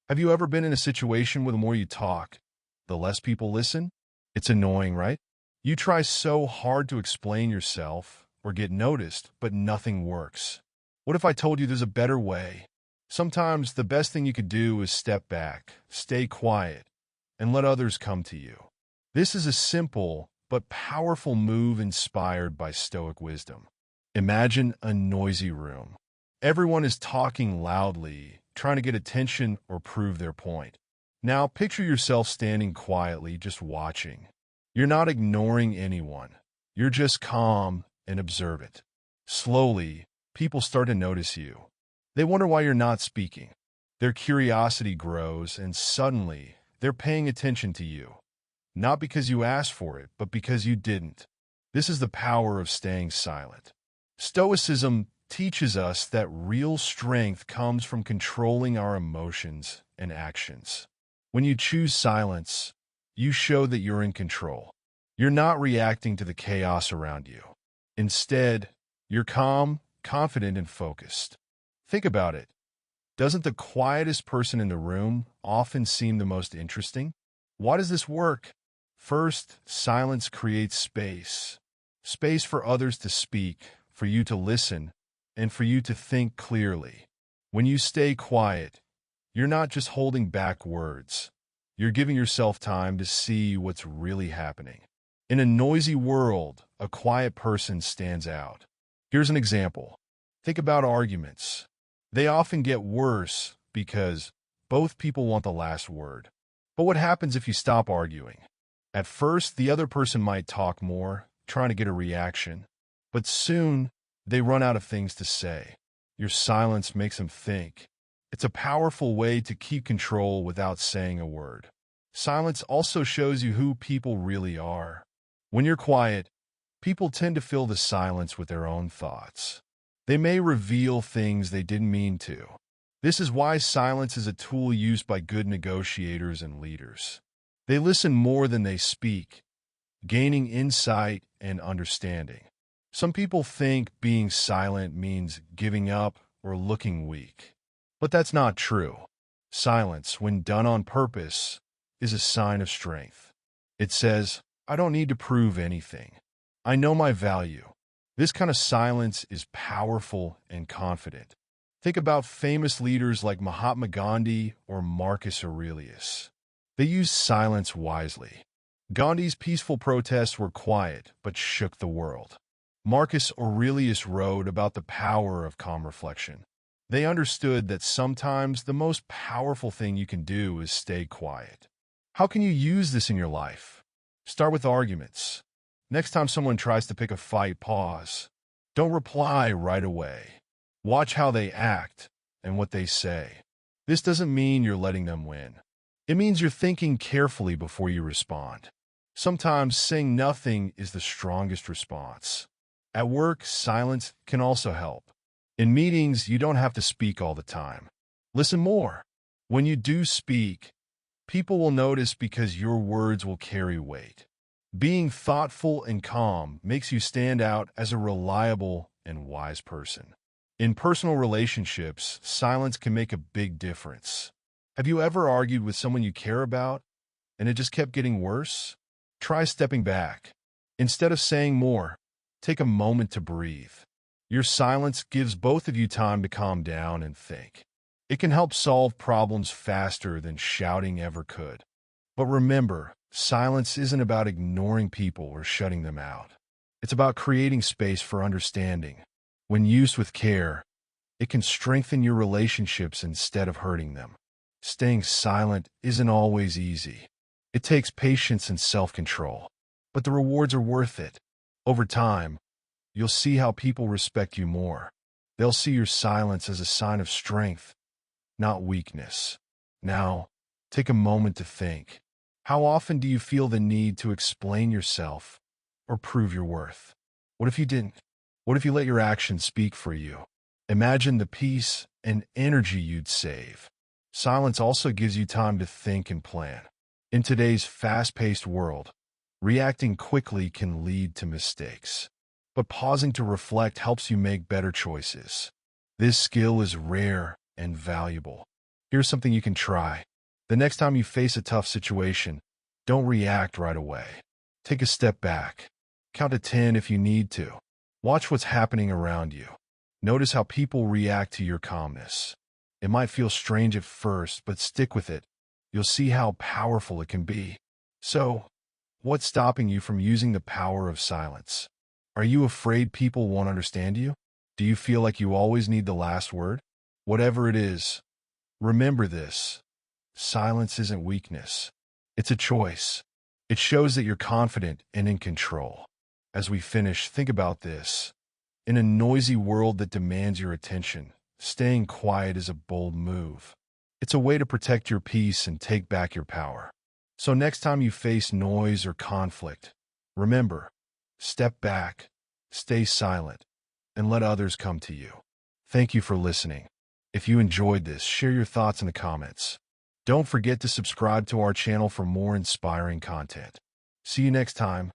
Have you ever been in a situation where the more you talk, the less people listen? It's annoying, right? You try so hard to explain yourself or get noticed, but nothing works. What if I told you there's a better way? Sometimes the best thing you could do is step back, stay quiet, and let others come to you. This is a simple but powerful move inspired by Stoic wisdom. Imagine a noisy room. Everyone is talking loudly, trying to get attention or prove their point. Now picture yourself standing quietly, just watching. You're not ignoring anyone. You're just calm and observant. Slowly, people start to notice you. They wonder why you're not speaking. Their curiosity grows, and suddenly, they're paying attention to you. Not because you asked for it, but because you didn't. This is the power of staying silent. Stoicism teaches us that real strength comes from controlling our emotions and actions. When you choose silence, you show that you're in control. You're not reacting to the chaos around you. Instead, you're calm, confident, and focused. Think about it. Doesn't the quietest person in the room often seem the most interesting? Why does this work? First, silence creates space. Space for others to speak, for you to listen, and for you to think clearly. When you stay quiet, you're not just holding back words. You're giving yourself time to see what's really happening. In a noisy world, a quiet person stands out. Here's an example. Think about arguments. They often get worse because both people want the last word. But what happens if you stop arguing? At first, the other person might talk more, trying to get a reaction. But soon, they run out of things to say. Your silence makes them think. It's a powerful way to keep control without saying a word. Silence also shows you who people really are. When you're quiet, people tend to fill the silence with their own thoughts. They may reveal things they didn't mean to. This is why silence is a tool used by good negotiators and leaders. They listen more than they speak, gaining insight and understanding. Some people think being silent means giving up or looking weak. But that's not true. Silence, when done on purpose, is a sign of strength. It says, I don't need to prove anything. I know my value. This kind of silence is powerful and confident. Think about famous leaders like Mahatma Gandhi or Marcus Aurelius. They used silence wisely. Gandhi's peaceful protests were quiet but shook the world. Marcus Aurelius wrote about the power of calm reflection. They understood that sometimes the most powerful thing you can do is stay quiet. How can you use this in your life? Start with arguments. Next time someone tries to pick a fight, pause. Don't reply right away. Watch how they act and what they say. This doesn't mean you're letting them win. It means you're thinking carefully before you respond. Sometimes saying nothing is the strongest response. At work, silence can also help. In meetings, you don't have to speak all the time. Listen more. When you do speak, people will notice because your words will carry weight. Being thoughtful and calm makes you stand out as a reliable and wise person. In personal relationships, silence can make a big difference. Have you ever argued with someone you care about, and it just kept getting worse? Try stepping back. Instead of saying more, take a moment to breathe. Your silence gives both of you time to calm down and think. It can help solve problems faster than shouting ever could. But remember, silence isn't about ignoring people or shutting them out. It's about creating space for understanding. When used with care, it can strengthen your relationships instead of hurting them. Staying silent isn't always easy. It takes patience and self-control. But the rewards are worth it. Over time, you'll see how people respect you more. They'll see your silence as a sign of strength, not weakness. Now, take a moment to think. How often do you feel the need to explain yourself or prove your worth? What if you didn't? What if you let your actions speak for you? Imagine the peace and energy you'd save. Silence also gives you time to think and plan. In today's fast-paced world, reacting quickly can lead to mistakes. But pausing to reflect helps you make better choices. This skill is rare and valuable. Here's something you can try. The next time you face a tough situation, don't react right away. Take a step back. Count to 10 if you need to. Watch what's happening around you. Notice how people react to your calmness. It might feel strange at first, but stick with it. You'll see how powerful it can be. So, what's stopping you from using the power of silence? Are you afraid people won't understand you? Do you feel like you always need the last word? Whatever it is, remember this. Silence isn't weakness. It's a choice. It shows that you're confident and in control. As we finish, think about this. In a noisy world that demands your attention, staying quiet is a bold move. It's a way to protect your peace and take back your power. So next time you face noise or conflict, remember, step back, stay silent, and let others come to you. Thank you for listening. If you enjoyed this, share your thoughts in the comments. Don't forget to subscribe to our channel for more inspiring content. See you next time.